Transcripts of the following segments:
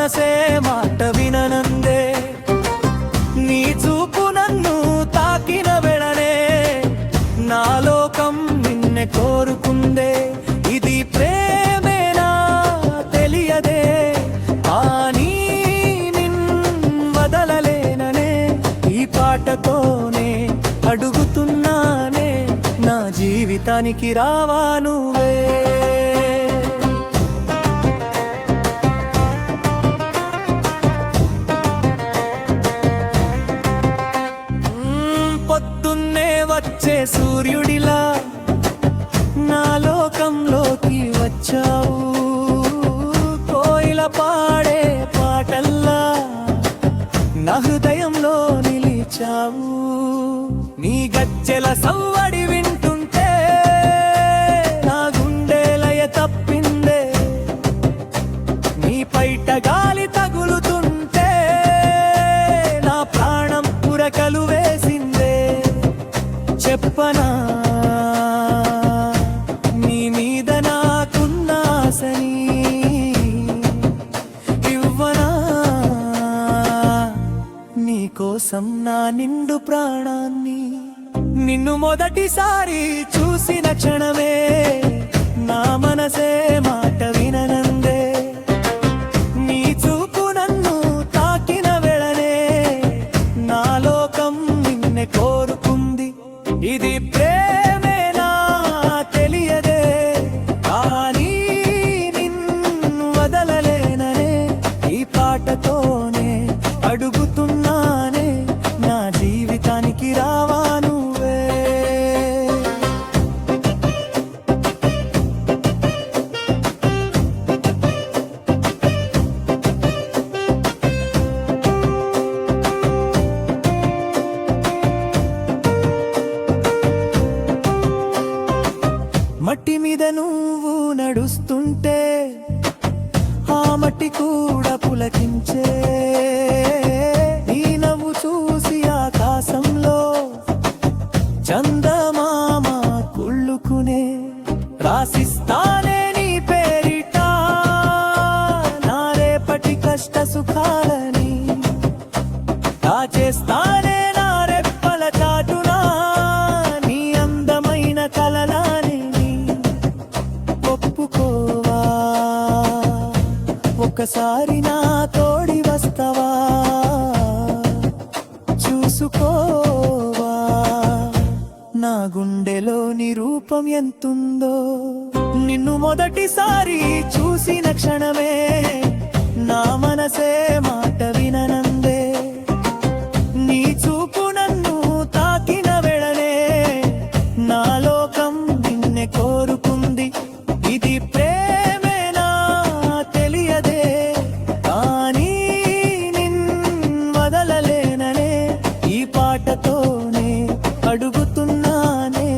మనసే మాట విననందే నీ చూపు నన్ను తాకిన వెళనే నా లోకం నిన్నే కోరుకుందే ఇది ప్రేమేనా తెలియదే కానీ వదలలేననే ఈ పాటతోనే అడుగుతున్నానే నా జీవితానికి రావా నువ్వే పొద్దున్నే వచ్చే సూర్యుడిలా నా లోకంలోకి వచ్చావు కోయిల పాడే పాటల్లా నా హృదయంలో నిలిచావు నీ గజ్జెల సవ్వడి వింటుంటే నా గుండె లయ తప్పిందే నీ పైట గాలి తగులుతుంటే నా ప్రాణం పురకలు వేసిందే చెప్పనా నీ మీద నాకున్న ఆశని ఇవ్వనా నీ కోసం నా నిండు ప్రాణాన్ని నిన్ను మొదటిసారి చూసిన క్షణమే నా మనసే మాట విననందే నీ చూపు నన్ను తాకిన వెళనే నా లోకం నిన్నే కోరుకుంది ఇది ప్రేమేనా తెలియదే కానీ నిన్ను వదలలేననే ఈ పాటతోనే అడుగుతున్నానే నా జీవితానికి రావా నువ్వే మట్టి మీద నువ్వు నడుస్తుంటే ఆ మట్టి కూడా పులకించే నీ నవ్వు చూసి ఆకాశంలో చందమామ కుళ్ళుకునే రాసిస్తానే నీ పేరిట నా రేపటి కష్ట సుఖాలని దాచేస్తానే నా రెప్పల చాటునా నీ అందమైన కలలాని ఒప్పుకోవా ఒకసారి నా తోడి వస్తావా చూసుకోవా నా గుండెలోని రూపం ఎంతుందో నిన్ను మొదటిసారి చూసిన క్షణమే నా మనసే మాట విననందే నీ చూపు నన్ను తాకిన వెళనే నా లోకం నిన్నే కోరుకుంది ఇది ప్రేమేనా తెలియదే కానీ వదలలేననే ఈ పాటతోనే అడుగుతున్నానే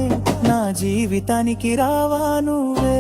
నా జీవితానికి రావా నువ్వే